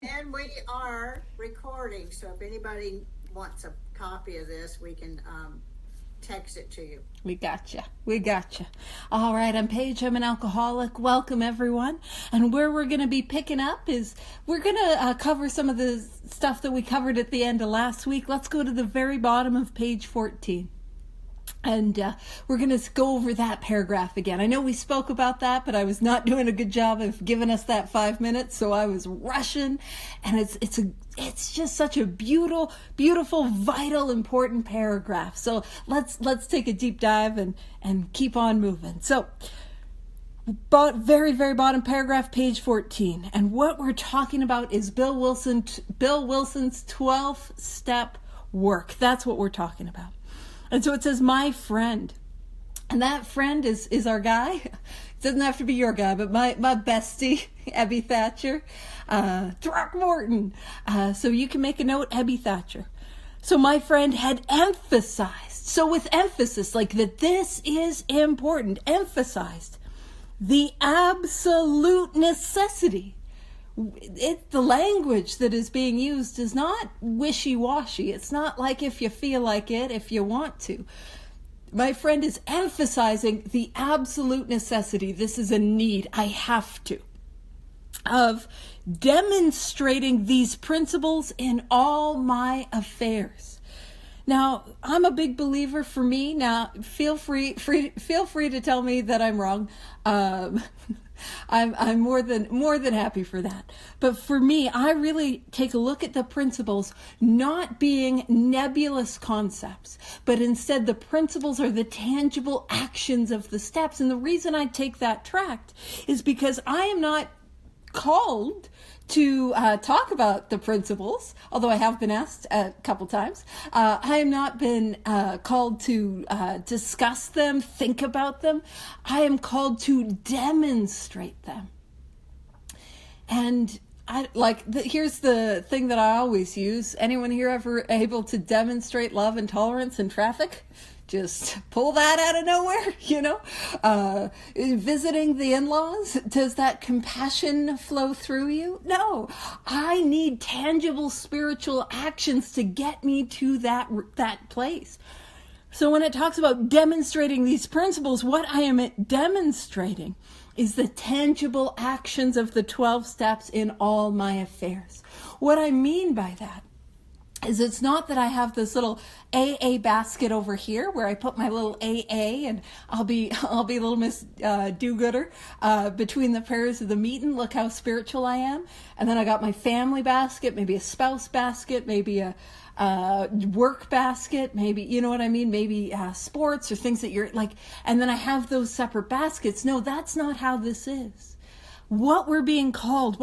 And we are recording, so if anybody wants a copy of this, we can text it to you. We gotcha. All right, I'm Paige. I'm an alcoholic. Welcome, everyone. And where we're going to be picking up is we're going to cover some of the stuff that we covered at the end of last week. Let's go to the very bottom of page 14. And we're going to go over that paragraph again. I know we spoke about that, but I was not doing a good job of giving us that 5 minutes, so I was rushing. And it's just such a beautiful, vital, important paragraph. So let's take a deep dive and keep on moving. So, very bottom paragraph, page 14. And what we're talking about is Bill Wilson's 12-step work. That's what we're talking about. And so it says, my friend. And that friend is our guy. It doesn't have to be your guy, but my bestie, Ebby Thatcher, Throckmorton. So you can make a note, Ebby Thatcher. So my friend had emphasized, so with emphasis, like that this is important, emphasized the absolute necessity. The language that is being used is not wishy-washy. It's not like if you feel like it, if you want to. My friend is emphasizing the absolute necessity. This is a need. I have to. Of demonstrating these principles in all my affairs. Now, I'm a big believer. For me, now feel free to tell me that I'm wrong. I'm more than happy for that. But for me, I really take a look at the principles not being nebulous concepts, but instead the principles are the tangible actions of the steps. And the reason I take that tract is because I am not called to talk about the principles, although I have been asked a couple times. I have not been called to discuss them, think about them. I am called to demonstrate them. And here's the thing that I always use. Anyone here ever able to demonstrate love and tolerance in traffic? Just pull that out of nowhere, visiting the in-laws, does that compassion flow through you? No, I need tangible spiritual actions to get me to that place. So when it talks about demonstrating these principles, what I am demonstrating is the tangible actions of the 12 steps in all my affairs. What I mean by that is it's not that I have this little AA basket over here where I put my little AA and I'll be little Miss do-gooder between the prayers of the meeting. Look how spiritual I am. And then I got my family basket, maybe a spouse basket, maybe a work basket, maybe, you know what I mean? Maybe sports or things that you're like, and then I have those separate baskets. No, that's not how this is. What I'm being called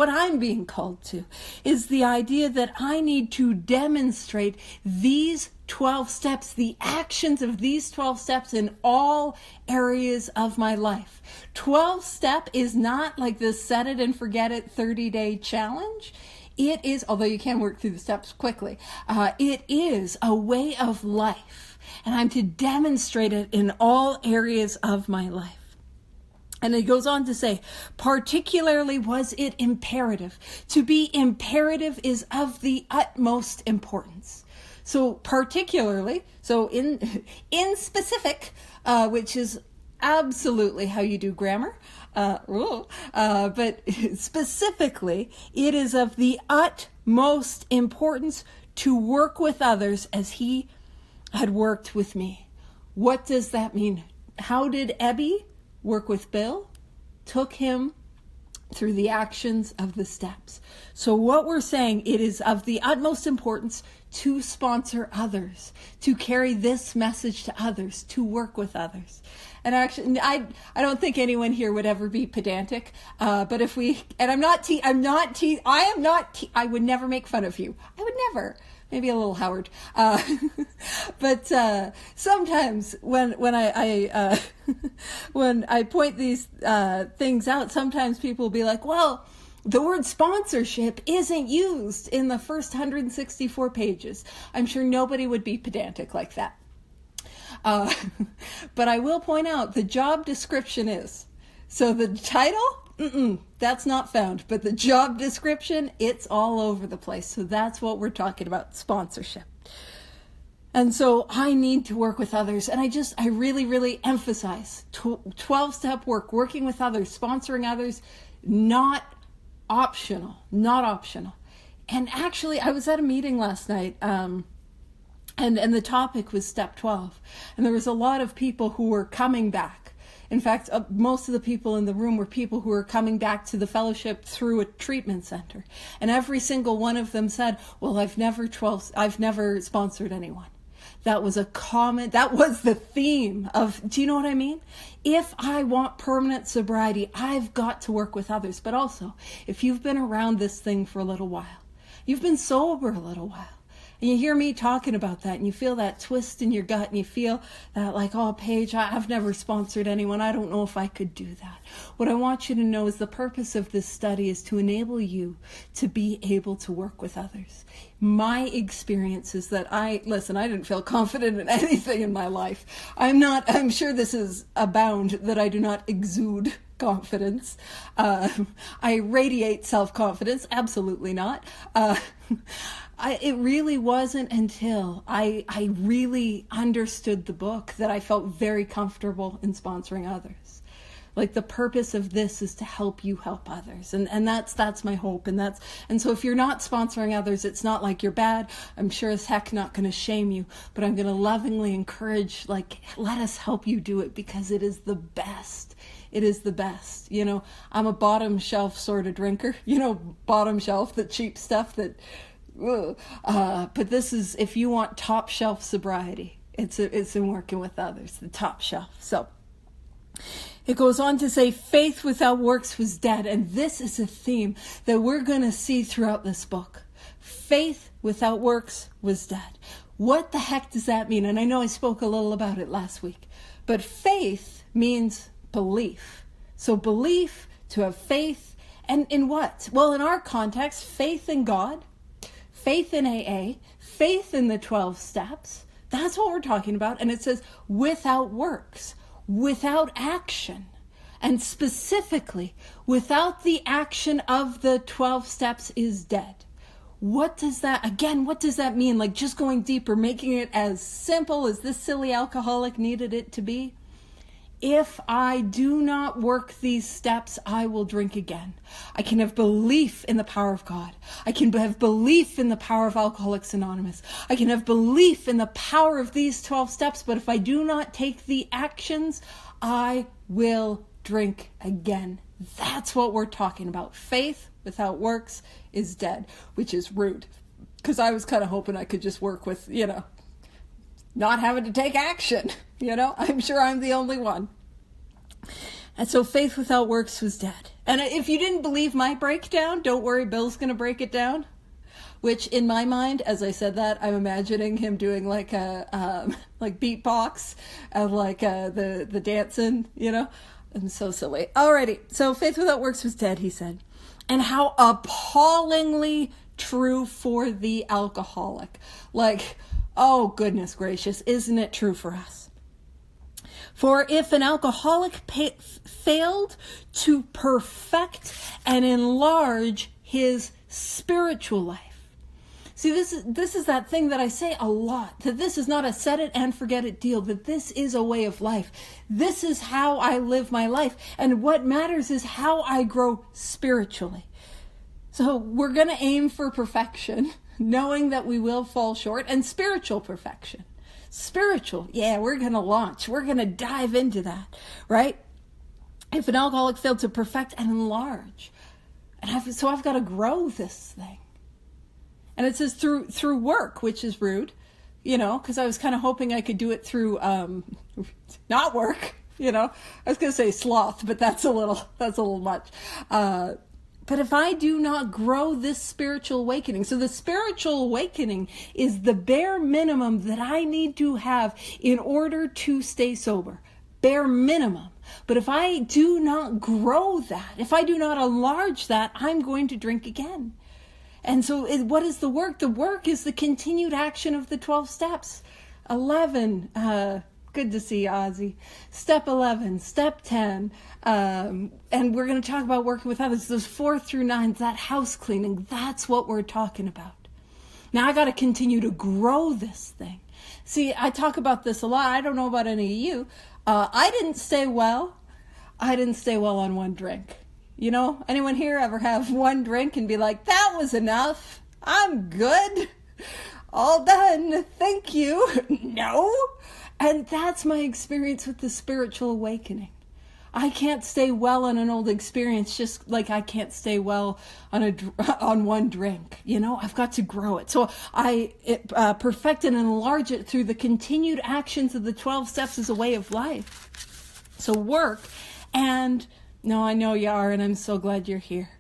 to, is the idea that I need to demonstrate these 12 steps, the actions of these 12 steps in all areas of my life. 12-step is not like this set it and forget it 30-day challenge. It is, although you can work through the steps quickly, it is a way of life. And I'm to demonstrate it in all areas of my life. And it goes on to say, particularly was it imperative. To be imperative is of the utmost importance. So particularly, so in specific, which is absolutely how you do grammar, but specifically, it is of the utmost importance to work with others as he had worked with me. What does that mean? How did Ebby work with Bill? Took him through the actions of the steps. So what we're saying, it is of the utmost importance to sponsor others, to carry this message to others, to work with others. And actually, I don't think anyone here would ever be pedantic. But if we, and I would never make fun of you. I would never. Maybe a little Howard. But sometimes when I when I point these things out, sometimes people will be like, well, the word sponsorship isn't used in the first 164 pages. I'm sure nobody would be pedantic like that. But I will point out the job description is. So the title, that's not found. But the job description, it's all over the place. So that's what we're talking about, sponsorship. And so I need to work with others. And I really, really emphasize 12-step work, working with others, sponsoring others, not optional. And actually, I was at a meeting last night, and the topic was step 12. And there was a lot of people who were coming back. In fact, most of the people in the room were people who were coming back to the fellowship through a treatment center. And every single one of them said, well, I've never sponsored anyone. That was the theme of, do you know what I mean? If I want permanent sobriety, I've got to work with others. But also, if you've been around this thing for a little while, you've been sober a little while, and you hear me talking about that, and you feel that twist in your gut, and you feel that like, oh, Paige, I've never sponsored anyone. I don't know if I could do that. What I want you to know is the purpose of this study is to enable you to be able to work with others. My experience is that I didn't feel confident in anything in my life. I'm sure this is a bound that I do not exude confidence. I radiate self-confidence. Absolutely not. It really wasn't until I really understood the book that I felt very comfortable in sponsoring others. Like, the purpose of this is to help you help others. And that's my hope. And so if you're not sponsoring others, it's not like you're bad. I'm sure as heck not going to shame you, but I'm going to lovingly encourage, like, let us help you do it, because it is the best. It is the best. You know, I'm a bottom shelf sort of drinker, bottom shelf, the cheap stuff that, but this is, if you want top shelf sobriety, it's in working with others, the top shelf. So it goes on to say, faith without works was dead. And this is a theme that we're going to see throughout this book. Faith without works was dead. What the heck does that mean? And I know I spoke a little about it last week, but faith means belief. So belief, to have faith, and in what? Well, in our context, faith in God, faith in AA, faith in the 12 steps. That's what we're talking about. And it says without works, without action, and specifically without the action of the 12 steps is dead. What does that mean? Like, just going deeper, making it as simple as this silly alcoholic needed it to be. If I do not work these steps, I will drink again. I can have belief in the power of God. I can have belief in the power of Alcoholics Anonymous. I can have belief in the power of these 12 steps, but if I do not take the actions, I will drink again. That's what we're talking about. Faith without works is dead, which is rude, because I was kind of hoping I could just work with, not having to take action. I'm sure I'm the only one. And so faith without works was dead. And if you didn't believe my breakdown, don't worry, Bill's going to break it down. Which in my mind, as I said that, I'm imagining him doing like a like beatbox of like the dancing, I'm so silly. Alrighty, so faith without works was dead, he said. And how appallingly true for the alcoholic. Like, oh, goodness gracious, isn't it true for us? For if an alcoholic failed to perfect and enlarge his spiritual life. See, this is that thing that I say a lot, that this is not a set it and forget it deal, that this is a way of life. This is how I live my life. And what matters is how I grow spiritually. So we're going to aim for perfection, knowing that we will fall short, and spiritual perfection. Spiritual, yeah, we're going to launch. We're going to dive into that, right? If an alcoholic failed to perfect and enlarge, so I've got to grow this thing. And it says through work, which is rude, because I was kind of hoping I could do it through not work, I was going to say sloth, but that's a little much. But if I do not grow this spiritual awakening, so the spiritual awakening is the bare minimum that I need to have in order to stay sober. Bare minimum. But if I do not grow that, if I do not enlarge that, I'm going to drink again. And so what is the work? The work is the continued action of the 12 steps. 11, good to see you, Ozzy. Step 11, step 10, and we're going to talk about working with others. Those 4 through 9, that house cleaning, that's what we're talking about. Now I got to continue to grow this thing. See, I talk about this a lot. I don't know about any of you. I didn't stay well on one drink. You know, anyone here ever have one drink and be like, that was enough? I'm good. All done. Thank you. No. And that's my experience with the spiritual awakening. I can't stay well on an old experience just like I can't stay well on one drink. You know, I've got to grow it. So I perfect and enlarge it through the continued actions of the 12 steps as a way of life. So work and, no, I know you are, and I'm so glad you're here.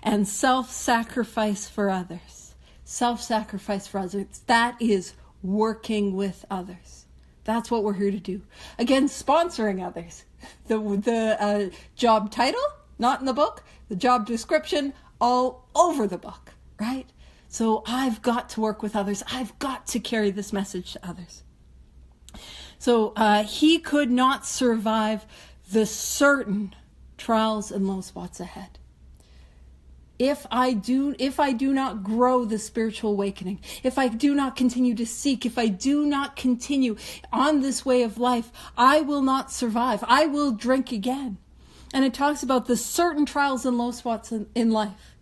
And self-sacrifice for others. Self-sacrifice for others. That is working with others. That's what we're here to do. Again, sponsoring others. The job title, not in the book. The job description, all over the book, right? So I've got to work with others. I've got to carry this message to others. So he could not survive the certain trials and low spots ahead. If I do not grow the spiritual awakening, if I do not continue to seek, if I do not continue on this way of life, I will not survive. I will drink again. And it talks about the certain trials and low spots in life.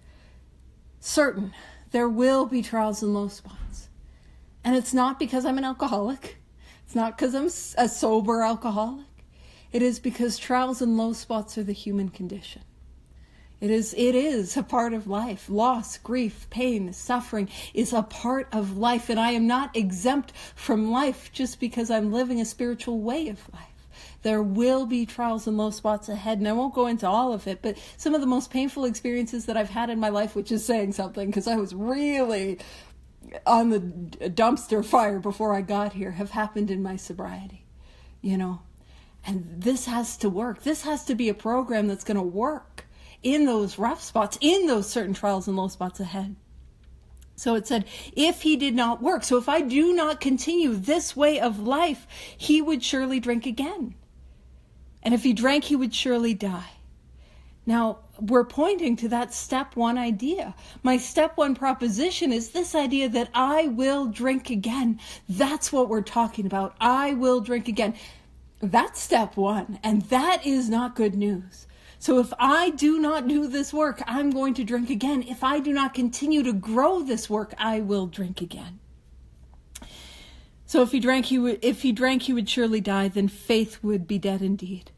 Certain. There will be trials and low spots. And it's not because I'm an alcoholic. It's not because I'm a sober alcoholic. It is because trials and low spots are the human condition. It is a part of life. Loss, grief, pain, suffering is a part of life. And I am not exempt from life just because I'm living a spiritual way of life. There will be trials and low spots ahead. And I won't go into all of it, but some of the most painful experiences that I've had in my life, which is saying something because I was really on the dumpster fire before I got here, have happened in my sobriety, you know. And this has to work. This has to be a program that's going to work in those rough spots, in those certain trials and low spots ahead. So it said, if he did not work, so if I do not continue this way of life, he would surely drink again. And if he drank, he would surely die. Now, we're pointing to that step 1 idea. My step 1 proposition is this idea that I will drink again. That's what we're talking about. I will drink again. That's step 1, and that is not good news. So if I do not do this work, I'm going to drink again. If I do not continue to grow this work, I will drink again. So if he drank, he would surely die, then faith would be dead indeed.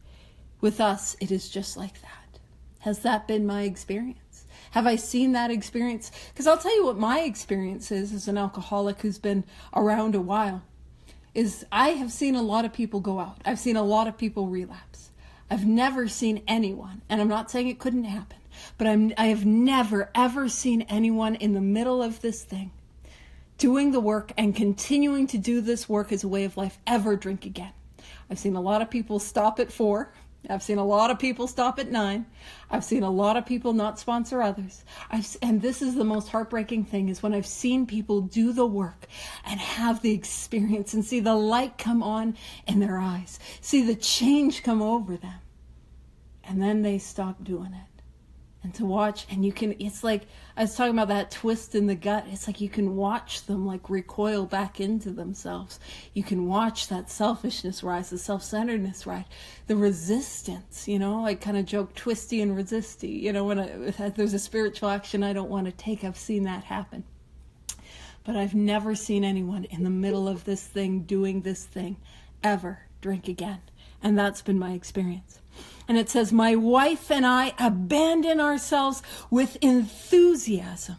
With us, it is just like that. Has that been my experience? Have I seen that experience? Because I'll tell you what my experience is as an alcoholic who's been around a while, is I have seen a lot of people go out. I've seen a lot of people relapse. I've never seen anyone, and I'm not saying it couldn't happen, but I have never, ever seen anyone in the middle of this thing doing the work and continuing to do this work as a way of life ever drink again. I've seen a lot of people stop at 4. I've seen a lot of people stop at 9. I've seen a lot of people not sponsor others. And this is the most heartbreaking thing, is when I've seen people do the work and have the experience and see the light come on in their eyes, see the change come over them. And then they stop doing it. And to watch, and it's like, I was talking about that twist in the gut. It's like you can watch them like recoil back into themselves. You can watch that selfishness rise, the self-centeredness rise, the resistance, you know, I kind of joke twisty and resisty. You know, when there's a spiritual action I don't want to take, I've seen that happen. But I've never seen anyone in the middle of this thing, doing this thing, ever drink again. And that's been my experience. And it says, my wife and I abandon ourselves with enthusiasm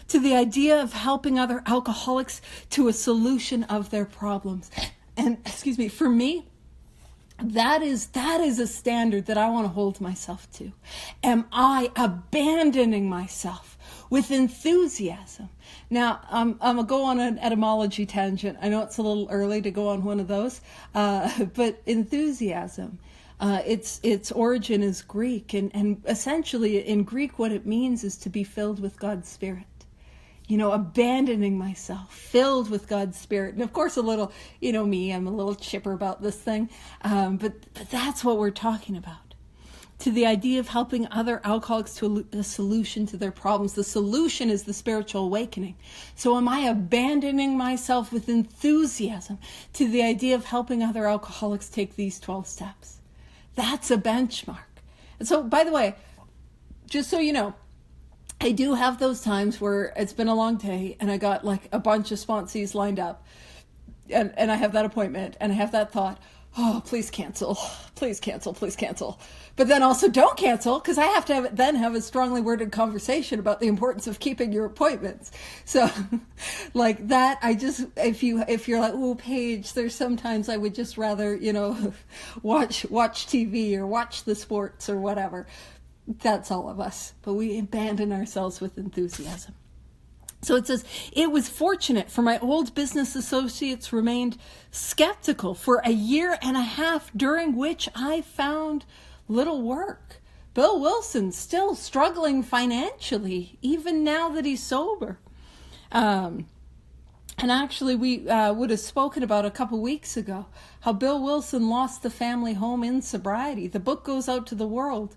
to the idea of helping other alcoholics to a solution of their problems. And for me, that is a standard that I want to hold myself to. Am I abandoning myself with enthusiasm? Now, I'm going to go on an etymology tangent. I know it's a little early to go on one of those, but enthusiasm, its origin is Greek, and essentially in Greek what it means is to be filled with God's Spirit. abandoning myself, filled with God's Spirit. And of course, a little, me, I'm a little chipper about this thing. But that's what we're talking about. To the idea of helping other alcoholics to a solution to their problems. The solution is the spiritual awakening. So am I abandoning myself with enthusiasm to the idea of helping other alcoholics take these 12 steps? That's a benchmark. And so, by the way, just so you know, I do have those times where it's been a long day and I got like a bunch of sponsees lined up and I have that appointment and I have that thought, oh, please cancel. But then also don't cancel, because I have to have a strongly worded conversation about the importance of keeping your appointments. So like that, if you're like, oh, Paige, there's sometimes I would just rather, watch TV or watch the sports or whatever. That's all of us. But we abandon ourselves with enthusiasm. So it says, it was fortunate for my old business associates remained skeptical for a year and a half, during which I found little work. Bill Wilson still struggling financially, even now that he's sober. And actually, we would have spoken about a couple weeks ago how Bill Wilson lost the family home in sobriety. The book goes out to the world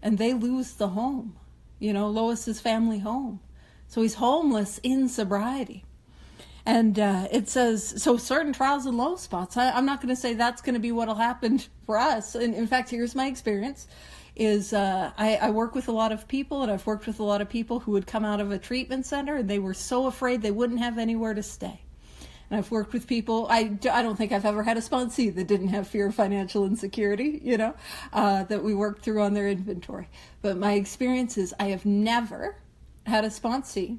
and they lose the home, Lois's family home. So he's homeless in sobriety. And it says, so certain trials and low spots. I'm not going to say that's going to be what will happen for us. And in fact, here's my experience, is I work with a lot of people, and I've worked with a lot of people who would come out of a treatment center, and they were so afraid they wouldn't have anywhere to stay. And I've worked with people, I don't think I've ever had a sponsee that didn't have fear of financial insecurity, that we worked through on their inventory. But my experience is I have never had a sponsee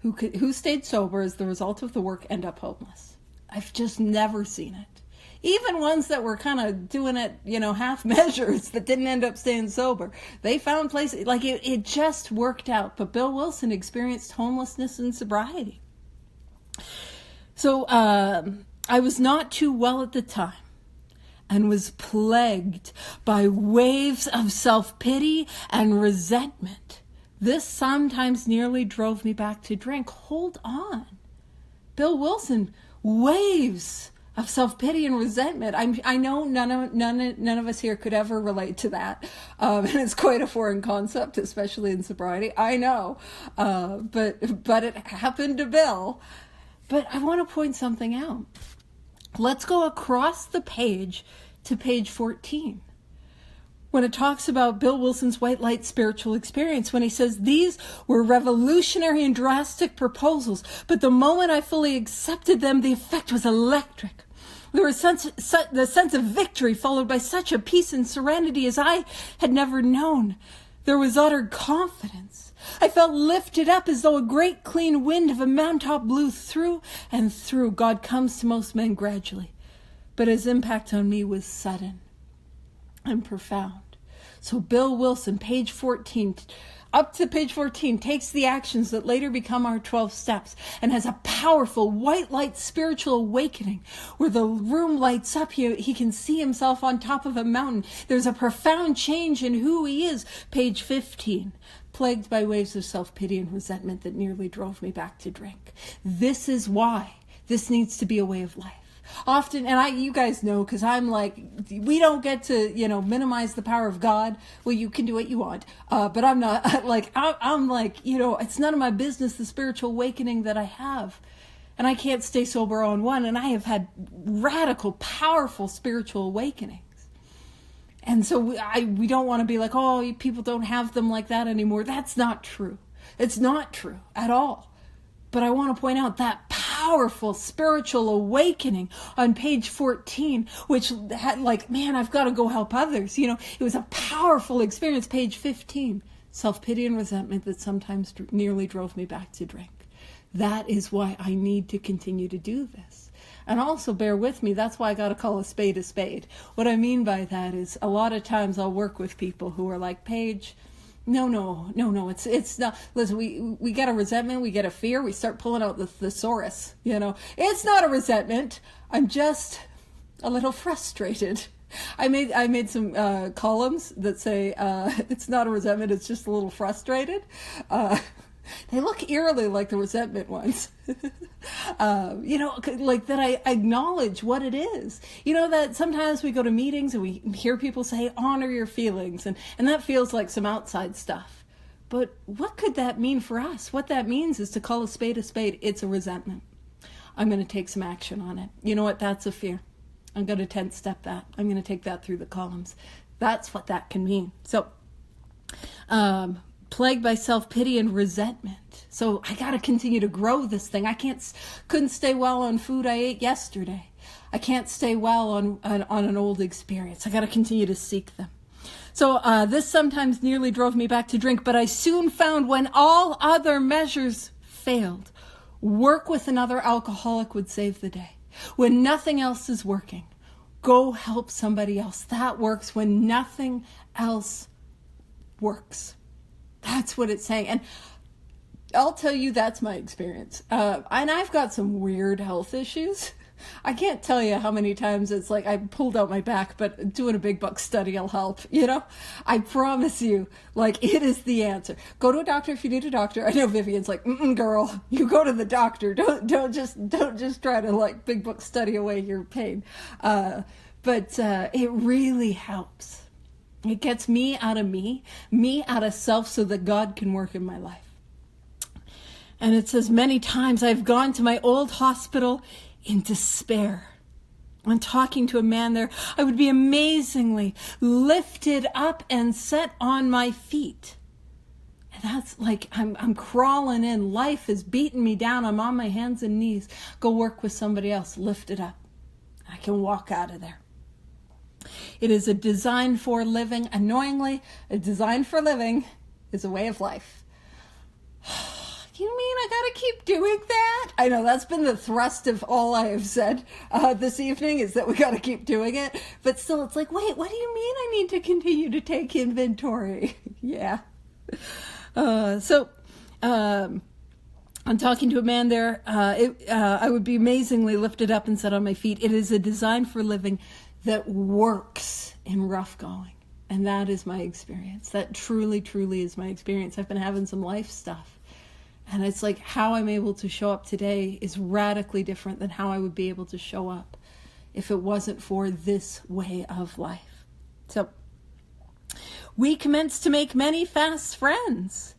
who stayed sober as the result of the work end up homeless. I've just never seen it. Even ones that were kind of doing it, half measures that didn't end up staying sober. They found places, like it just worked out. But Bill Wilson experienced homelessness and sobriety. So I was not too well at the time and was plagued by waves of self-pity and resentment. This sometimes nearly drove me back to drink. Hold on. Bill Wilson, waves of self-pity and resentment. I know none of us here could ever relate to that. And it's quite a foreign concept, especially in sobriety. I know. But it happened to Bill. But I want to point something out. Let's go across the page to page 14. When it talks about Bill Wilson's white light spiritual experience, when he says, these were revolutionary and drastic proposals, but the moment I fully accepted them, the effect was electric. There was the sense of victory followed by such a peace and serenity as I had never known. There was utter confidence. I felt lifted up as though a great clean wind of a mountaintop blew through and through. God comes to most men gradually, but his impact on me was sudden and profound. So Bill Wilson, page 14, up to page 14, takes the actions that later become our 12 steps and has a powerful white light spiritual awakening where the room lights up. He can see himself on top of a mountain. There's a profound change in who he is. Page 15, plagued by waves of self-pity and resentment that nearly drove me back to drink. This is why this needs to be a way of life. Often, and you guys know, because I'm like, we don't get to, minimize the power of God. Well, you can do what you want. But I'm not like, I'm like, it's none of my business, the spiritual awakening that I have. And I can't stay sober on one. And I have had radical, powerful spiritual awakenings. And so we don't want to be like, oh, people don't have them like that anymore. That's not true. It's not true at all. But I want to point out that powerful spiritual awakening on page 14, which had I've got to go help others. It was a powerful experience. Page 15, self-pity and resentment that sometimes nearly drove me back to drink. That is why I need to continue to do this. And also bear with me, that's why I got to call a spade a spade. What I mean by that is a lot of times I'll work with people who are like, Paige, No, it's not. Listen, we get a resentment, we get a fear, we start pulling out the thesaurus, It's not a resentment. I'm just a little frustrated. I made some columns that say, it's not a resentment, it's just a little frustrated. They look eerily like the resentment ones. Like that I acknowledge what it is. That sometimes we go to meetings and we hear people say, honor your feelings. And that feels like some outside stuff. But what could that mean for us? What that means is to call a spade a spade. It's a resentment. I'm going to take some action on it. You know what? That's a fear. I'm going to 10 step that. I'm going to take that through the columns. That's what that can mean. So, plagued by self-pity and resentment. So I got to continue to grow this thing. Couldn't stay well on food I ate yesterday. I can't stay well on an old experience. I got to continue to seek them. So this sometimes nearly drove me back to drink, but I soon found when all other measures failed, work with another alcoholic would save the day. When nothing else is working, go help somebody else. That works when nothing else works. That's what it's saying. And I'll tell you, that's my experience. And I've got some weird health issues. I can't tell you how many times it's like I pulled out my back, but doing a big buck study will help, I promise you, like, it is the answer. Go to a doctor if you need a doctor. I know Vivian's like, girl, you go to the doctor. Don't just try to like big book study away your pain. But it really helps. It gets me out of self so that God can work in my life. And it says, many times I've gone to my old hospital in despair. When talking to a man there, I would be amazingly lifted up and set on my feet. And that's like, I'm crawling in. Life has beaten me down. I'm on my hands and knees. Go work with somebody else. Lift it up. I can walk out of there. It is a design for living. Annoyingly, a design for living is a way of life. You mean I gotta keep doing that? I know that's been the thrust of all I have said this evening, is that we gotta keep doing it. But still, it's like, wait, what do you mean I need to continue to take inventory? Yeah. I'm talking to a man there. I would be amazingly lifted up and set on my feet. It is a design for living that works in rough going. And that is my experience. That truly, truly is my experience. I've been having some life stuff. And it's like how I'm able to show up today is radically different than how I would be able to show up if it wasn't for this way of life. So we commenced to make many fast friends.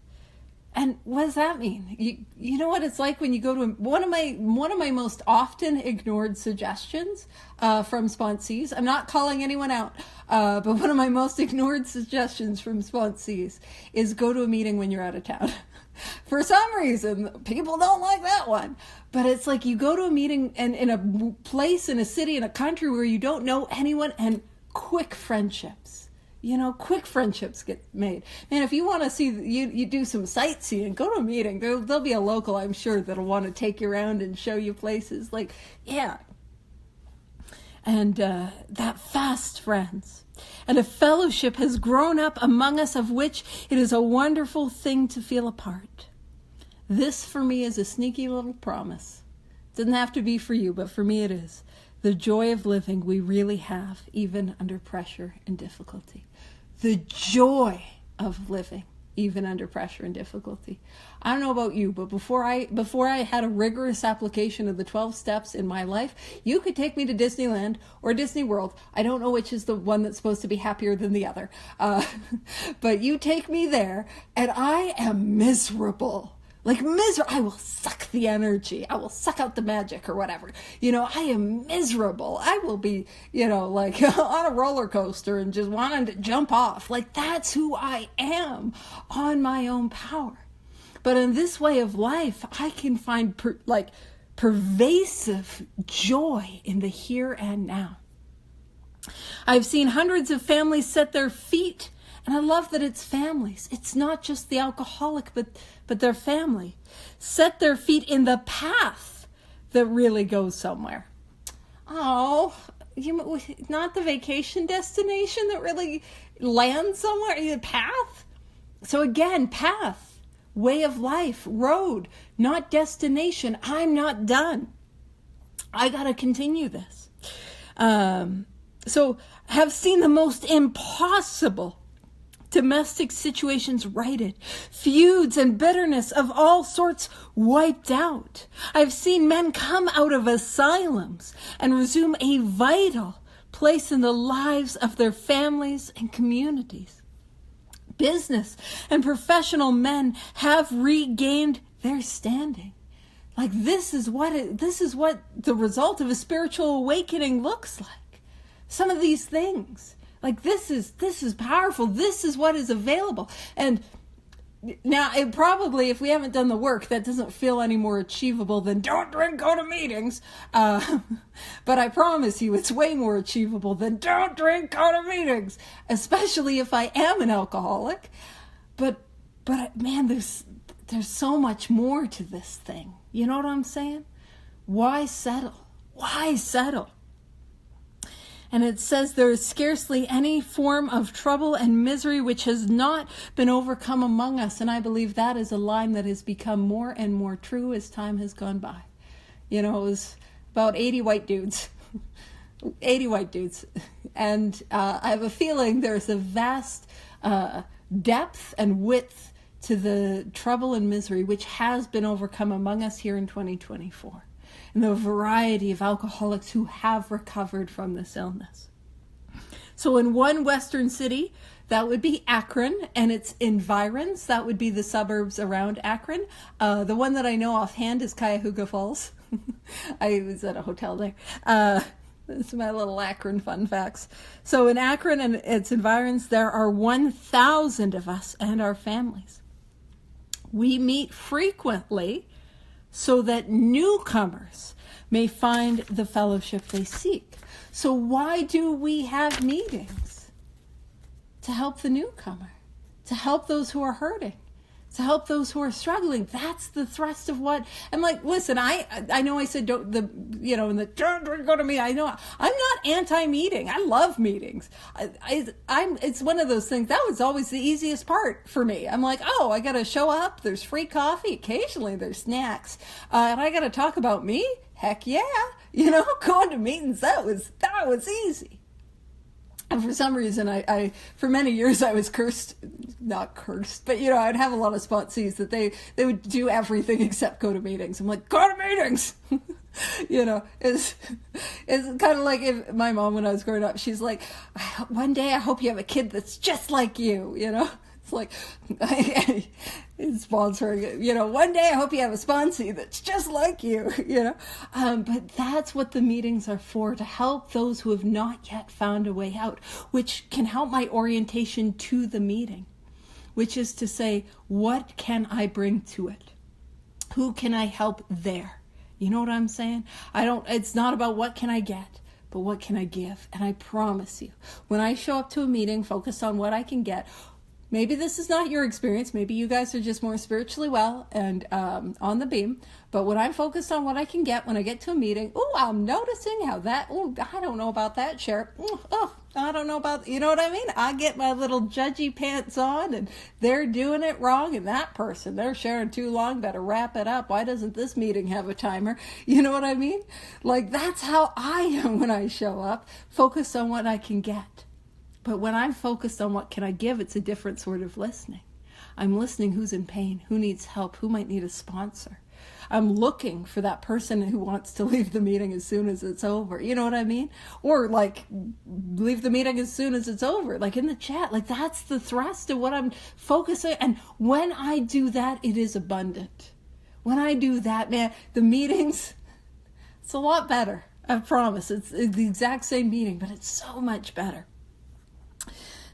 And what does that mean? You know what it's like when you go to one of my most often ignored suggestions from sponsees. I'm not calling anyone out, but one of my most ignored suggestions from sponsees is go to a meeting when you're out of town. For some reason, people don't like that one. But it's like you go to a meeting and in a place, in a city, in a country where you don't know anyone, and quick friendships. Quick friendships get made. Man, if you want to see, you do some sightseeing, go to a meeting. There'll be a local, I'm sure, that'll want to take you around and show you places. Like, yeah. And that fast friends. And a fellowship has grown up among us, of which it is a wonderful thing to feel a part. This, for me, is a sneaky little promise. It doesn't have to be for you, but for me it is. The joy of living we really have, even under pressure and difficulty. The joy of living, even under pressure and difficulty. I don't know about you, but before I had a rigorous application of the 12 steps in my life, you could take me to Disneyland or Disney World. I don't know which is the one that's supposed to be happier than the other. But you take me there and I am miserable. Like miserable. I will suck the energy. I will suck out the magic or whatever. I am miserable. I will be, like on a roller coaster and just wanting to jump off. Like that's who I am on my own power. But in this way of life, I can find pervasive joy in the here and now. I've seen hundreds of families set their feet. And I love that it's families. It's not just the alcoholic, but their family. Set their feet in the path that really goes somewhere. Oh, not the vacation destination that really lands somewhere. The path. So again, path, way of life, road, not destination. I'm not done. I got to continue this. So have seen the most impossible domestic situations righted, feuds and bitterness of all sorts wiped out. I've seen men come out of asylums and resume a vital place in the lives of their families and communities. Business and professional men have regained their standing. Like this is what the result of a spiritual awakening looks like. Some of these things, like this is powerful. This is what is available. And now, it probably, if we haven't done the work, that doesn't feel any more achievable than don't drink, go to meetings. But I promise you, it's way more achievable than don't drink, go to meetings, especially if I am an alcoholic. But man, there's so much more to this thing. You know what I'm saying? Why settle? Why settle? And it says there is scarcely any form of trouble and misery which has not been overcome among us. And I believe that is a line that has become more and more true as time has gone by. You know, it was about 80 white dudes. 80 white dudes. And I have a feeling there's a vast depth and width to the trouble and misery which has been overcome among us here in 2024. And the variety of alcoholics who have recovered from this illness. So in one Western city, that would be Akron and its environs. That would be the suburbs around Akron. The one that I know offhand is Cuyahoga Falls. I was at a hotel there. This is my little Akron fun facts. So in Akron and its environs, there are 1,000 of us and our families. We meet frequently so that newcomers may find the fellowship they seek. So why do we have meetings? To help the newcomer, to help those who are hurting, to help those who are struggling. That's the thrust of what. And like, listen, I know I said don't go to me. I know I'm not anti-meeting. I love meetings. It's one of those things that was always the easiest part for me. I'm like, oh, I got to show up. There's free coffee. Occasionally there's snacks, and I got to talk about me. Heck yeah, going to meetings. That was easy. And for some reason, I for many years I was not cursed, but I'd have a lot of sponsees that they would do everything except go to meetings. I'm like, go to meetings. It's kind of like if my mom, when I was growing up, she's like, one day I hope you have a kid that's just like you. It's like, sponsoring, one day I hope you have a sponsee that's just like you, But that's what the meetings are for, to help those who have not yet found a way out, which can help my orientation to the meeting, which is to say, what can I bring to it? Who can I help there? You know what I'm saying? It's not about what can I get, but what can I give? And I promise you, when I show up to a meeting focused on what I can get, maybe this is not your experience. Maybe you guys are just more spiritually well and on the beam. But when I'm focused on what I can get when I get to a meeting, I'm noticing how I don't know about that, Sheriff. I don't know about, you know what I mean? I get my little judgy pants on and they're doing it wrong. And that person, they're sharing too long, better wrap it up. Why doesn't this meeting have a timer? You know what I mean? Like, that's how I am when I show up, focused on what I can get. But when I'm focused on what can I give, it's a different sort of listening. I'm listening who's in pain, who needs help, who might need a sponsor. I'm looking for that person who wants to leave the meeting as soon as it's over. You know what I mean? Or like leave the meeting as soon as it's over, like in the chat. Like that's the thrust of what I'm focusing. And when I do that, it is abundant. When I do that, man, the meetings, it's a lot better. I promise. It's the exact same meeting, but it's so much better.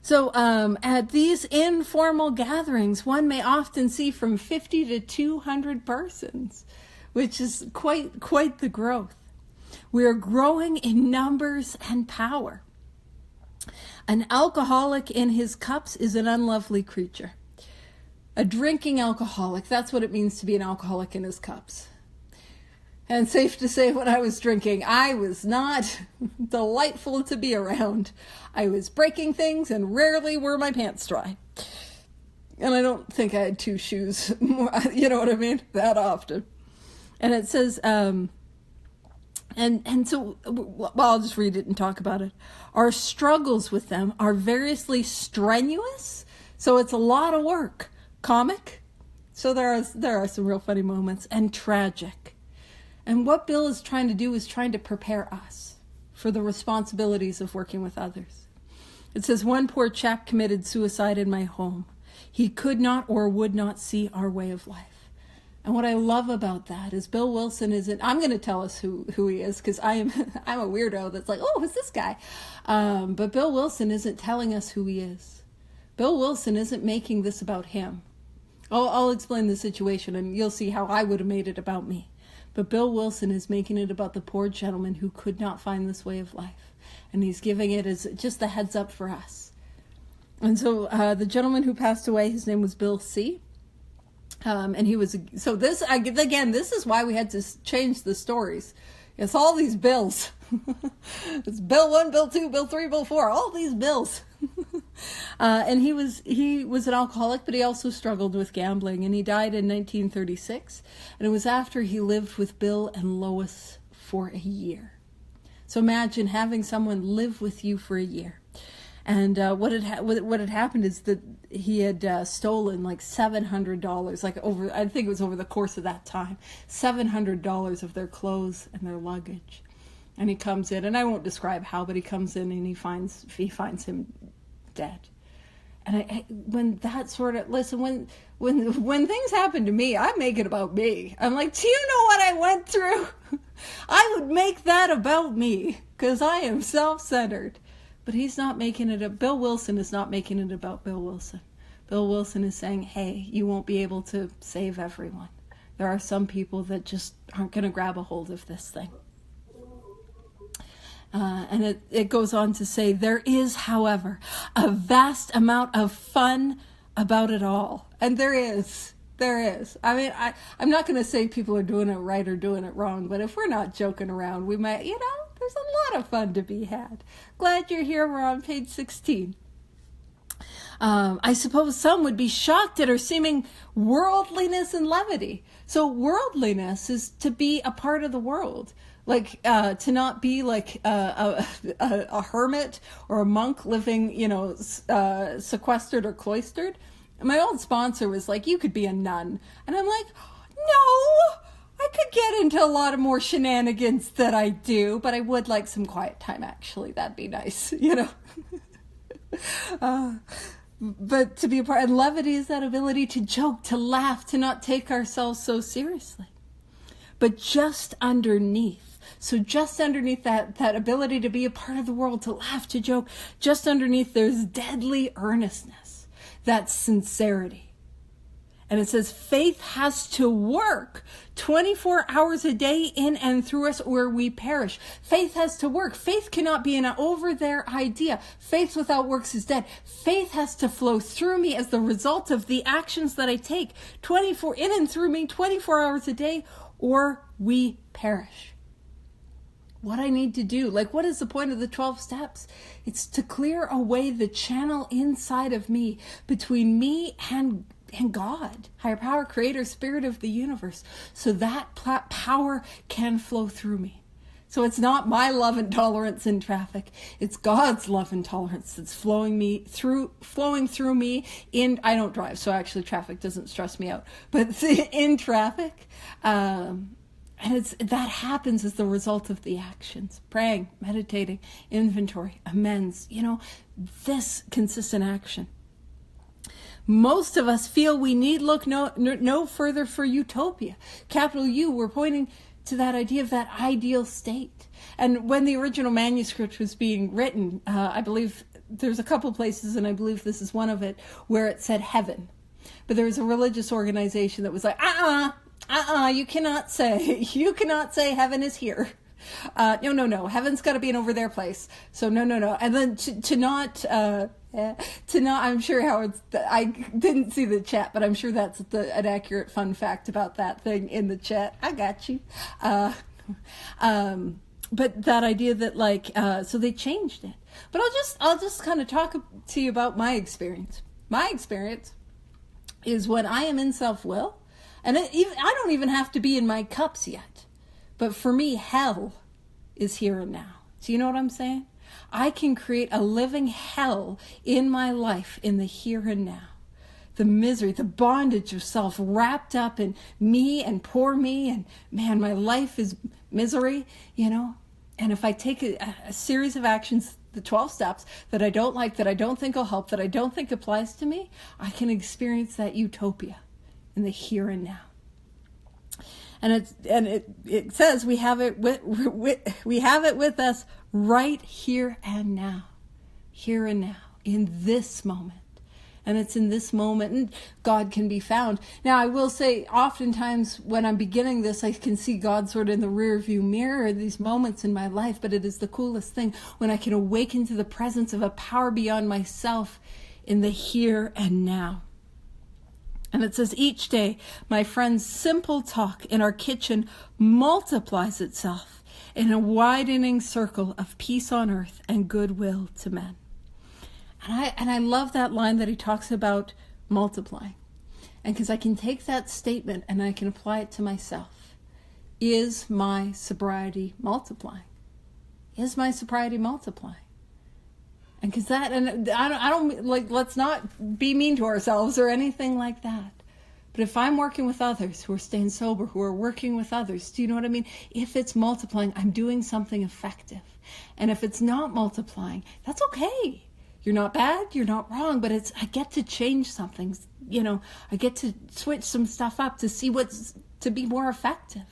So at these informal gatherings, one may often see from 50 to 200 persons, which is quite the growth. We are growing in numbers and power. An alcoholic in his cups is an unlovely creature. A drinking alcoholic, that's what it means to be an alcoholic in his cups. And safe to say, when I was drinking, I was not delightful to be around. I was breaking things, and rarely were my pants dry. And I don't think I had two shoes, you know what I mean, that often. And it says, so, I'll just read it and talk about it. Our struggles with them are variously strenuous, So it's a lot of work. Comic. So there are some real funny moments, and tragic. And what Bill is trying to do is trying to prepare us for the responsibilities of working with others. It says, one poor chap committed suicide in my home. He could not or would not see our way of life. And what I love about that is Bill Wilson isn't, I'm going to tell us who he is, because I'm a weirdo that's like, oh, who's this guy? But Bill Wilson isn't telling us who he is. Bill Wilson isn't making this about him. I'll explain the situation, and you'll see how I would have made it about me. But Bill Wilson is making it about the poor gentleman who could not find this way of life. And he's giving it as just a heads up for us. And so the gentleman who passed away, his name was Bill C. And he was, so this, again, this is why we had to change the stories. It's all these bills. It's Bill 1, Bill 2, Bill 3, Bill 4, all these bills. And he was an alcoholic, but he also struggled with gambling, and he died in 1936. And it was after he lived with Bill and Lois for a year. So imagine having someone live with you for a year. And what had happened is that he had stolen like $700, like over, I think it was over the course of that time, $700 of their clothes and their luggage. And he comes in, and I won't describe how, but he comes in and he finds him dead. And when that sort of, listen, when things happen to me, I make it about me. I'm like, do you know what I went through? I would make that about me, because I am self-centered. But he's not making it, Bill Wilson is not making it about Bill Wilson. Bill Wilson is saying, hey, you won't be able to save everyone. There are some people that just aren't going to grab a hold of this thing. And it goes on to say, there is, however, a vast amount of fun about it all. And there is. I mean, I'm not going to say people are doing it right or doing it wrong, but if we're not joking around, we might, there's a lot of fun to be had. Glad you're here. We're on page 16. I suppose some would be shocked at our seeming worldliness and levity. So worldliness is to be a part of the world. Like to not be like a hermit or a monk living, sequestered or cloistered. And my old sponsor was like, you could be a nun. And I'm like, no, I could get into a lot of more shenanigans that I do, but I would like some quiet time, actually. That'd be nice, But to be a part, and levity is that ability to joke, to laugh, to not take ourselves so seriously. But just underneath that ability to be a part of the world, to laugh, to joke, just underneath there's deadly earnestness, that's sincerity. And it says faith has to work 24 hours a day in and through us or we perish. Faith has to work. Faith cannot be an over there idea. Faith without works is dead. Faith has to flow through me as the result of the actions that I take 24 in and through me 24 hours a day or we perish. What I need to do, like what is the point of the 12 steps? It's to clear away the channel inside of me between me and God, higher power, creator, spirit of the universe, so that power can flow through me. So it's not my love and tolerance in traffic. It's God's love and tolerance that's flowing through me in, I don't drive, so actually traffic doesn't stress me out, but in traffic, and that happens as the result of the actions, praying, meditating, inventory, amends, this consistent action. Most of us feel we need look no further for utopia. Capital U, we're pointing to that idea of that ideal state. And when the original manuscript was being written, I believe there's a couple places, and I believe this is one of it, where it said heaven. But there was a religious organization that was like, you cannot say heaven is here. No, heaven's got to be an over there place. So no. And then to not, I'm sure Howard's, I didn't see the chat, but I'm sure that's an accurate fun fact about that thing in the chat. I got you. But that idea that so they changed it. But I'll just kind of talk to you about my experience. My experience is when I am in self-will, and I don't even have to be in my cups yet. But for me, hell is here and now. Do you know what I'm saying? I can create a living hell in my life in the here and now. The misery, the bondage of self wrapped up in me and poor me, and man, my life is misery, And if I take a series of actions, the 12 steps that I don't like, that I don't think will help, that I don't think applies to me, I can experience that utopia in the here and now. And it says we have it with us right here and now, in this moment. And it's in this moment, and God can be found. Now, I will say, oftentimes when I'm beginning this, I can see God sort of in the rear view mirror, these moments in my life, but it is the coolest thing when I can awaken to the presence of a power beyond myself in the here and now. And it says, each day, my friend's simple talk in our kitchen multiplies itself in a widening circle of peace on earth and goodwill to men. And I love that line that he talks about multiplying. And because I can take that statement and I can apply it to myself. Is my sobriety multiplying? Is my sobriety multiplying? And because that, and I don't like, let's not be mean to ourselves or anything like that. But if I'm working with others who are staying sober, who are working with others, do you know what I mean? If it's multiplying, I'm doing something effective. And if it's not multiplying, that's okay. You're not bad, you're not wrong, but I get to change something. I get to switch some stuff up to see to be more effective.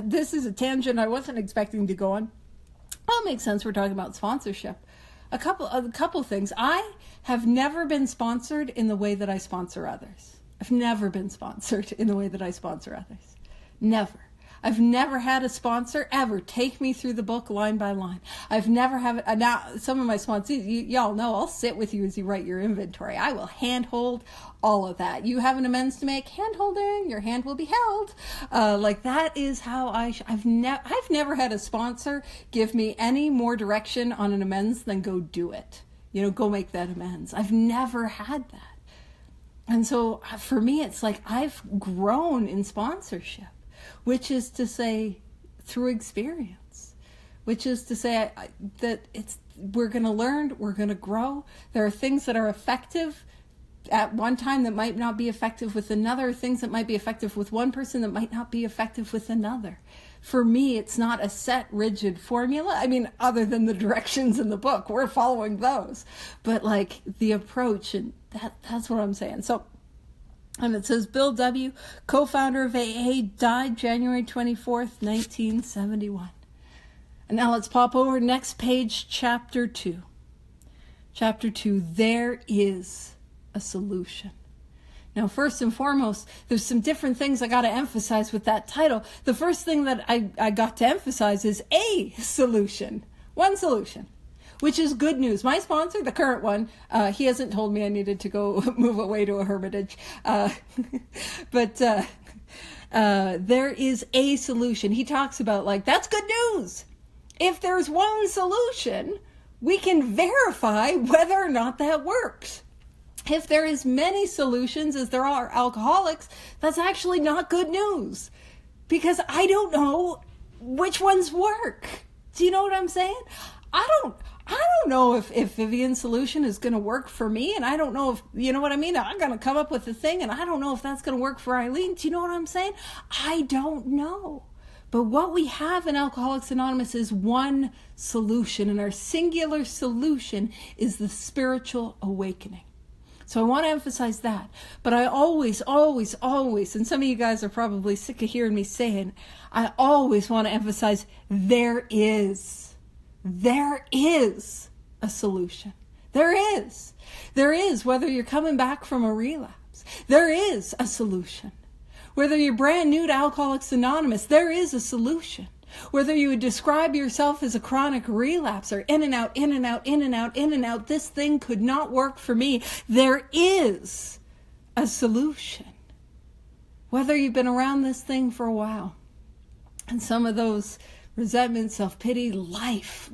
This is a tangent I wasn't expecting to go on. Well, it makes sense. We're talking about sponsorship. A couple things. I have never been sponsored in the way that I sponsor others. I've never been sponsored in the way that I sponsor others. Never. I've never had a sponsor ever take me through the book line by line. I've never had now some of my sponsors, y'all know, I'll sit with you as you write your inventory. I will handhold all of that. You have an amends to make, hand holding, your hand will be held. Like that is how I've never had a sponsor give me any more direction on an amends than go do it. Go make that amends. I've never had that. And so for me, it's like I've grown in sponsorship. Which is to say, through experience, which is to say that we're going to learn, we're going to grow. There are things that are effective at one time that might not be effective with another, things that might be effective with one person that might not be effective with another. For me, it's not a set, rigid formula. I mean, other than the directions in the book, we're following those. But like the approach, and that's what I'm saying. So, and it says, Bill W., co-founder of AA, died January 24th, 1971. And now let's pop over next page, chapter 2. Chapter 2, there is a solution. Now, first and foremost, there's some different things I got to emphasize with that title. The first thing that I got to emphasize is a solution. One solution. Which is good news. My sponsor, the current one, he hasn't told me I needed to go move away to a hermitage. But there is a solution. He talks about that's good news. If there's one solution, we can verify whether or not that works. If there is many solutions as there are alcoholics, that's actually not good news. Because I don't know which ones work. Do you know what I'm saying? I don't know if Vivian's solution is going to work for me, and I don't know if, you know what I mean? I'm going to come up with a thing, and I don't know if that's going to work for Eileen. Do you know what I'm saying? I don't know. But what we have in Alcoholics Anonymous is one solution, and our singular solution is the spiritual awakening. So I want to emphasize that. But I always, and some of you guys are probably sick of hearing me saying, I always want to emphasize there is a solution. There is, whether you're coming back from a relapse, there is a solution. Whether you're brand new to Alcoholics Anonymous, there is a solution. Whether you would describe yourself as a chronic relapser, in and out, this thing could not work for me, there is a solution. Whether you've been around this thing for a while, and some of those resentment, self-pity, life,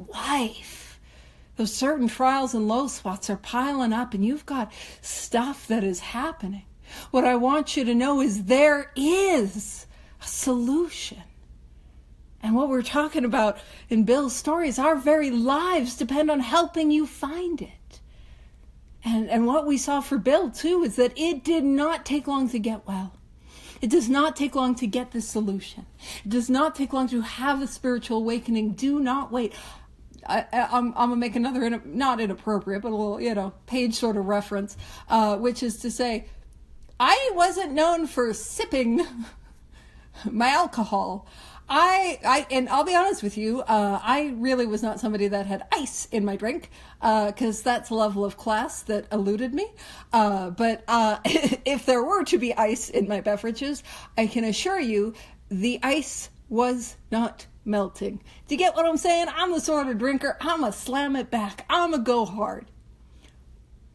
those certain trials and low spots are piling up, and you've got stuff that is happening. What I want you to know is there is a solution. And what we're talking about in Bill's story is our very lives depend on helping you find it. And what we saw for Bill, too, is that it did not take long to get well. It does not take long to get the solution. It does not take long to have a spiritual awakening. Do not wait. I'm going to make another, not inappropriate, but a little, Paige sort of reference, which is to say, I wasn't known for sipping my alcohol. And I'll be honest with you, I really was not somebody that had ice in my drink, because that's a level of class that eluded me. But if there were to be ice in my beverages, I can assure you the ice was not melting. Do you get what I'm saying? I'm the sort of drinker, I'm a slam it back. I'm a go hard.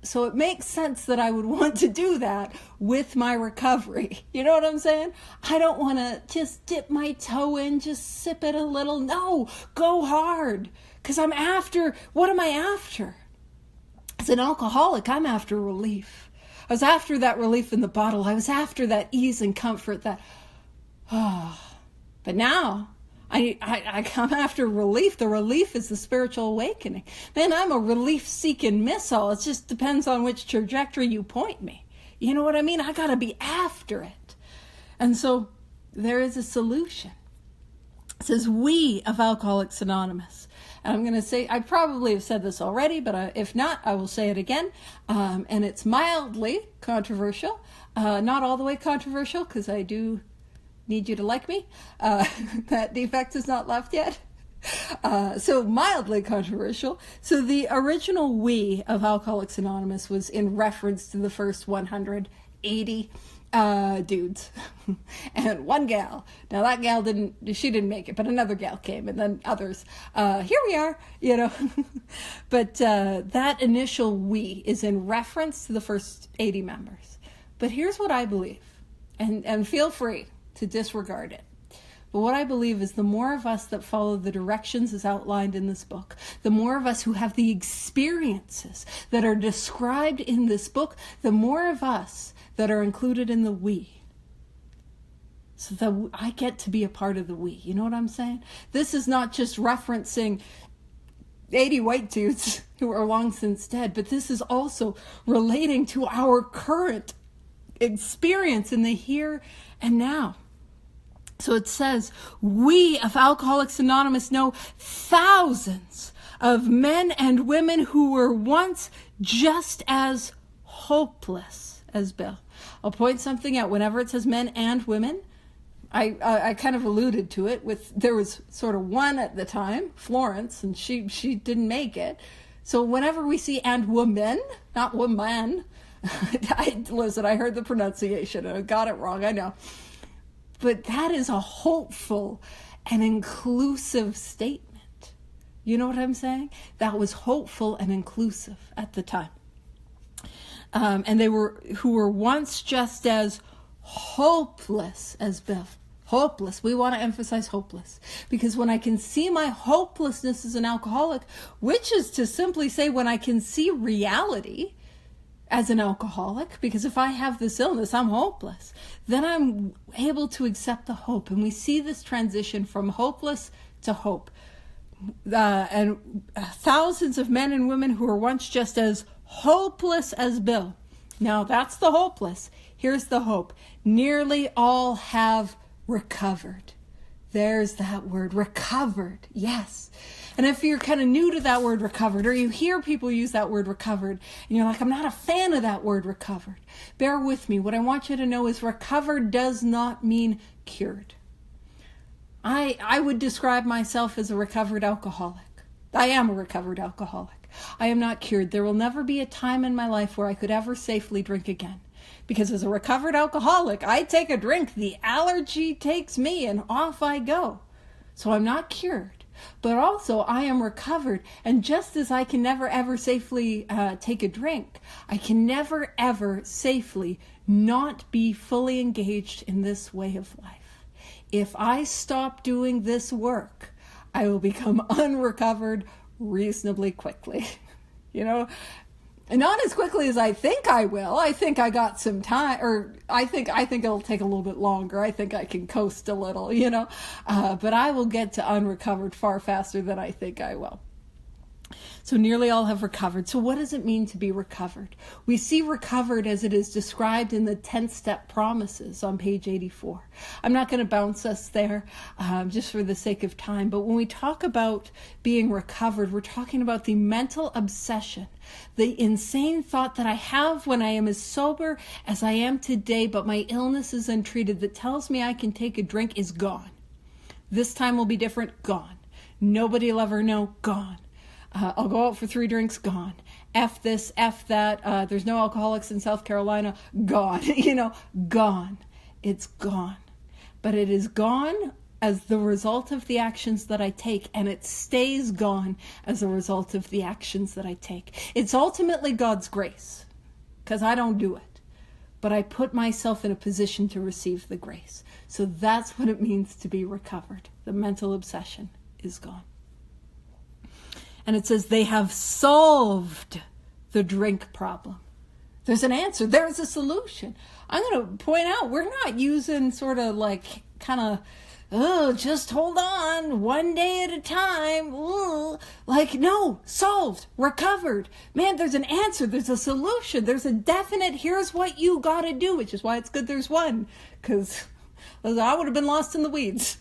So it makes sense that I would want to do that with my recovery. You know what I'm saying? I don't want to just dip my toe in, just sip it a little. No, go hard. Because what am I after? As an alcoholic, I'm after relief. I was after that relief in the bottle. I was after that ease and comfort but now I come after relief. The relief is the spiritual awakening. Man, I'm a relief-seeking missile. It just depends on which trajectory you point me. You know what I mean? I got to be after it. And so there is a solution. It says, we of Alcoholics Anonymous. And I'm going to say, I probably have said this already, but if not, I will say it again. And it's mildly controversial. Not all the way controversial, because I do need you to like me. That defect is not left yet. So mildly controversial. So the original we of Alcoholics Anonymous was in reference to the first 180 dudes and one gal. Now that gal she didn't make it, but another gal came, and then others. Here we are, But that initial we is in reference to the first 80 members. But here's what I believe, and feel free to disregard it. But what I believe is the more of us that follow the directions as outlined in this book, the more of us who have the experiences that are described in this book, the more of us that are included in the we. So that I get to be a part of the we. You know what I'm saying? This is not just referencing 80 white dudes who are long since dead, but this is also relating to our current experience in the here and now. So it says, we of Alcoholics Anonymous know thousands of men and women who were once just as hopeless as Bill. I'll point something out. Whenever it says men and women, I kind of alluded to it there was sort of one at the time, Florence, and she didn't make it. So whenever we see and woman, not woman, listen, I heard the pronunciation and I got it wrong, I know. But that is a hopeful and inclusive statement. You know what I'm saying? That was hopeful and inclusive at the time. And they were who were once just as hopeless as Bill. Hopeless. We want to emphasize hopeless. Because when I can see my hopelessness as an alcoholic, which is to simply say when I can see reality as an alcoholic, because if I have this illness, I'm hopeless, then I'm able to accept the hope. And we see this transition from hopeless to hope. And thousands of men and women who were once just as hopeless as Bill. Now that's the hopeless. Here's the hope. Nearly all have recovered. There's that word, recovered. Yes. And if you're kind of new to that word recovered, or you hear people use that word recovered, and you're like, I'm not a fan of that word recovered, bear with me. What I want you to know is recovered does not mean cured. I would describe myself as a recovered alcoholic. I am a recovered alcoholic. I am not cured. There will never be a time in my life where I could ever safely drink again. Because as a recovered alcoholic, I take a drink, the allergy takes me, and off I go. So I'm not cured. But also I am recovered, and just as I can never ever safely take a drink, I can never ever safely not be fully engaged in this way of life. If I stop doing this work, I will become unrecovered reasonably quickly. And not as quickly as I think I will. I think I got some time, or I think it'll take a little bit longer. I think I can coast a little, but I will get to unrecovered far faster than I think I will. So nearly all have recovered. So what does it mean to be recovered? We see recovered as it is described in the 10-step promises on page 84. I'm not going to bounce us there just for the sake of time. But when we talk about being recovered, we're talking about the mental obsession, the insane thought that I have when I am as sober as I am today, but my illness is untreated, that tells me I can take a drink, is gone. This time will be different, gone. Nobody will ever know, gone. I'll go out for 3 drinks, gone. F this, F that. There's no alcoholics in South Carolina, gone. Gone. It's gone. But it is gone as the result of the actions that I take, and it stays gone as a result of the actions that I take. It's ultimately God's grace, because I don't do it. But I put myself in a position to receive the grace. So that's what it means to be recovered. The mental obsession is gone. And it says they have solved the drink problem. There's an answer. There's a solution. I'm going to point out, we're not using sort of like kind of, just hold on, one day at a time. No, solved, recovered. Man, there's an answer. There's a solution. There's a definite, here's what you got to do, which is why it's good there's one. Because I would have been lost in the weeds.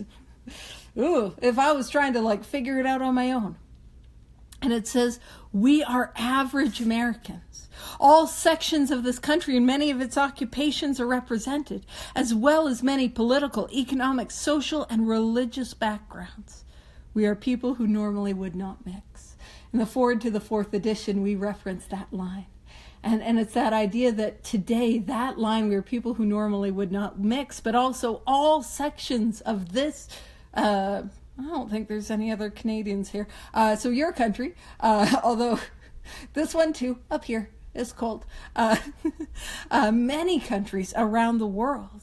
If I was trying to figure it out on my own. And it says, we are average Americans. All sections of this country and many of its occupations are represented, as well as many political, economic, social, and religious backgrounds. We are people who normally would not mix. In the foreword to the 4th edition, we reference that line. And it's that idea that today, that line, we are people who normally would not mix, but also all sections of this I don't think there's any other Canadians here. So your country, although this one too, up here, is cold. Many countries around the world,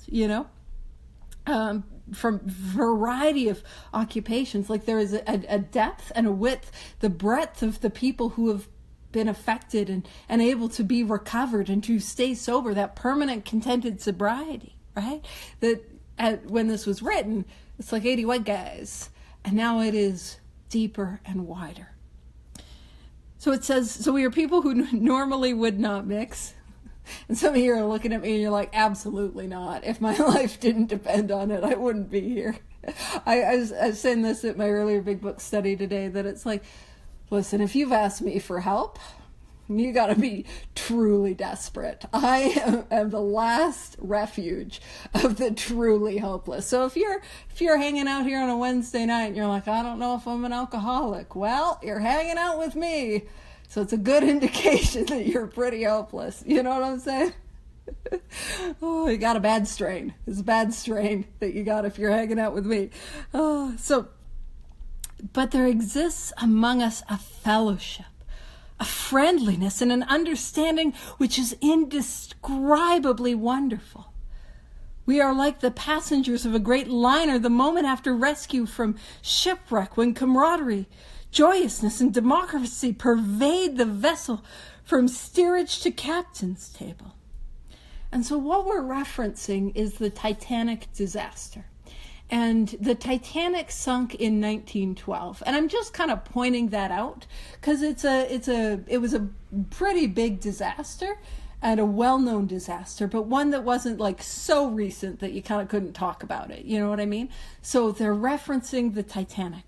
from variety of occupations. There is a depth and a width, the breadth of the people who have been affected and able to be recovered and to stay sober, that permanent contented sobriety, right? That when this was written, it's 80 white guys. And now it is deeper and wider. So it says, so we are people who normally would not mix. And some of you are looking at me and you're like, absolutely not. If my life didn't depend on it, I wouldn't be here. I was saying this at my earlier big book study today, that it's listen, if you've asked me for help, you got to be truly desperate. I am the last refuge of the truly hopeless. So if you're hanging out here on a Wednesday night and you're like, I don't know if I'm an alcoholic, well, you're hanging out with me. So it's a good indication that you're pretty hopeless. You know what I'm saying? You got a bad strain. It's a bad strain that you got if you're hanging out with me. But there exists among us a fellowship, a friendliness, and an understanding which is indescribably wonderful. We are like the passengers of a great liner the moment after rescue from shipwreck, when camaraderie, joyousness, and democracy pervade the vessel from steerage to captain's table. And so what we're referencing is the Titanic disaster. And the Titanic sunk in 1912. And I'm just kind of pointing that out because it was a pretty big disaster and a well-known disaster, but one that wasn't so recent that you kind of couldn't talk about it. You know what I mean? So they're referencing the Titanic.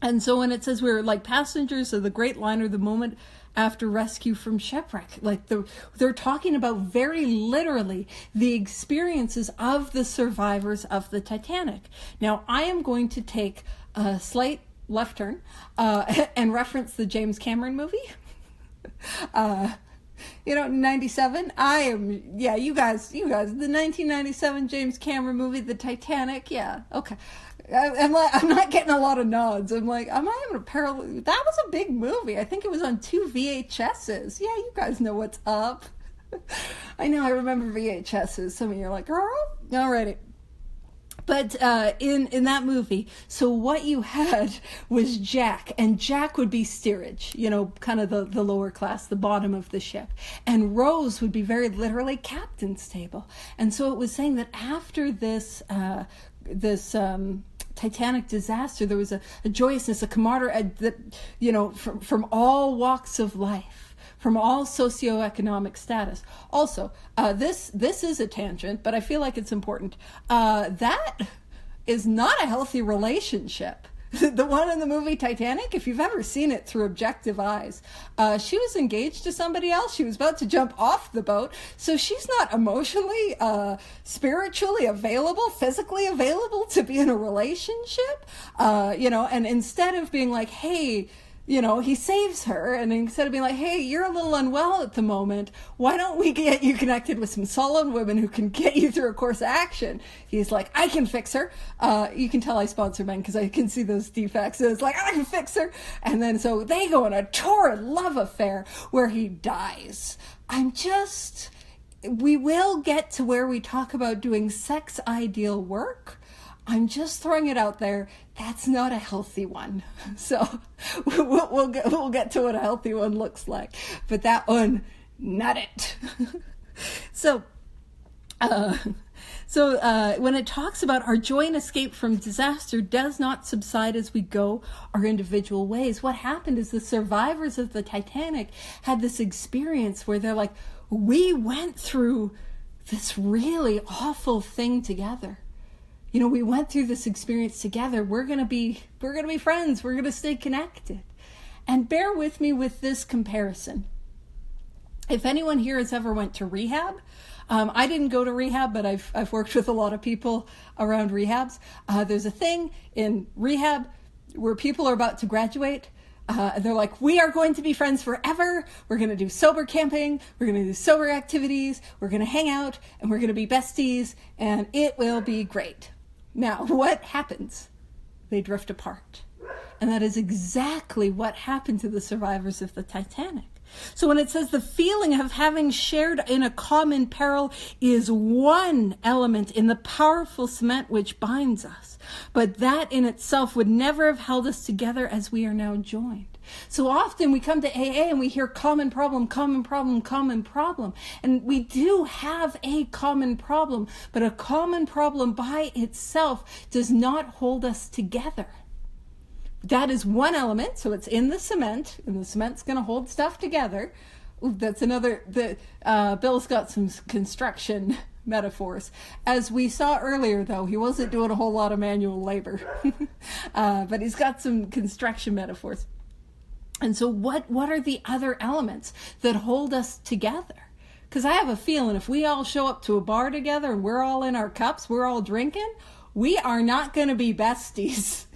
And so when it says we were like passengers of the great liner the moment after rescue from shipwreck, they're talking about very literally the experiences of the survivors of the Titanic. Now, I am going to take a slight left turn and reference the James Cameron movie. 97. You guys, the 1997 James Cameron movie, The Titanic. Yeah, okay. I'm not getting a lot of nods. I'm like, am I having a parallel? That was a big movie. I think it was on 2 VHSs. Yeah, you guys know what's up. I know, I remember VHSs. Some of you are like, girl, alrighty. But in that movie, so what you had was Jack, and Jack would be steerage, kind of the lower class, the bottom of the ship. And Rose would be very literally captain's table. And so it was saying that after this Titanic disaster, there was a joyousness, a camaraderie that, from all walks of life, from all socioeconomic status. Also, this is a tangent, but I feel like it's important. That is not a healthy relationship. The one in the movie Titanic, if you've ever seen it through objective eyes, she was engaged to somebody else. She was about to jump off the boat. So she's not emotionally, spiritually available, physically available to be in a relationship. And instead of being like, hey, he saves her, and instead of being like, hey, you're a little unwell at the moment, why don't we get you connected with some solid women who can get you through a course of action? He's like, I can fix her. You can tell I sponsor men because I can see those defects. So it's like, I can fix her. And then so they go on a torrid love affair where he dies. We will get to where we talk about doing sex ideal work. I'm just throwing it out there. That's not a healthy one. So we'll get to what a healthy one looks like. But that one, not it. So when it talks about our joy and escape from disaster does not subside as we go our individual ways, what happened is the survivors of the Titanic had this experience where they're like, we went through this really awful thing together. We went through this experience together. We're going to be friends. We're going to stay connected. And bear with me with this comparison. If anyone here has ever went to rehab, I didn't go to rehab, but I've worked with a lot of people around rehabs. There's a thing in rehab where people are about to graduate. They're like, we are going to be friends forever. We're going to do sober camping. We're going to do sober activities. We're going to hang out, and we're going to be besties, and it will be great. Now, what happens? They drift apart. And that is exactly what happened to the survivors of the Titanic. So when it says the feeling of having shared in a common peril is one element in the powerful cement which binds us, but that in itself would never have held us together as we are now joined. So often we come to AA and we hear common problem, common problem, common problem. And we do have a common problem, but a common problem by itself does not hold us together. That is one element, so it's in the cement, and the cement's going to hold stuff together. Ooh, that's another, Bill's got some construction metaphors. As we saw earlier, though, he wasn't doing a whole lot of manual labor, but he's got some construction metaphors. And so what are the other elements that hold us together? Because I have a feeling if we all show up to a bar together and we're all in our cups, we're all drinking, we are not going to be besties,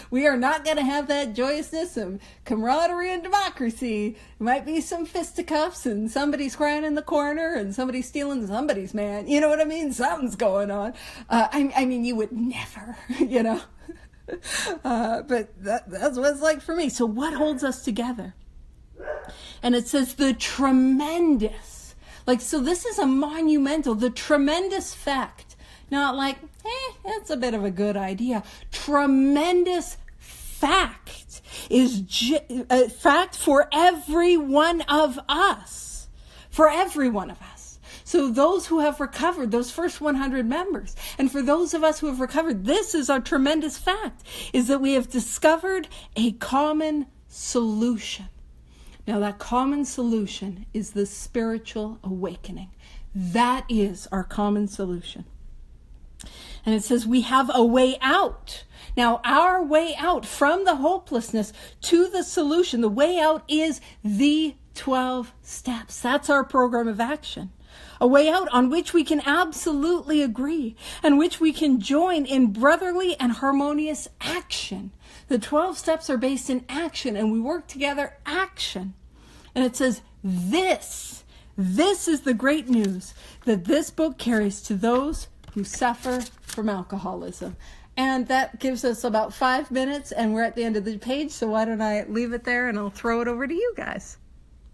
We are not going to have that joyousness of camaraderie and democracy. There might be some fisticuffs and somebody's crying in the corner and somebody's stealing somebody's man. You know what I mean? Something's going on. I mean, you would never, But that's what it's like for me. So what holds us together? And it says the tremendous. So this is a monumental, the tremendous fact. Not like, that's a bit of a good idea. Tremendous fact is a fact for every one of us. For every one of us. So those who have recovered, those first 100 members, and for those of us who have recovered, this is our tremendous fact, is that we have discovered a common solution. Now that common solution is the spiritual awakening. That is our common solution. And it says we have a way out. Now, our way out from the hopelessness to the solution, the way out is the 12 steps. That's our program of action. A way out on which we can absolutely agree and which we can join in brotherly and harmonious action. The 12 steps are based in action, and we work together action. And it says this is the great news that this book carries to those who suffer from alcoholism. And that gives us about 5 minutes, and we're at the end of the page, so why don't I leave it there and I'll throw it over to you guys.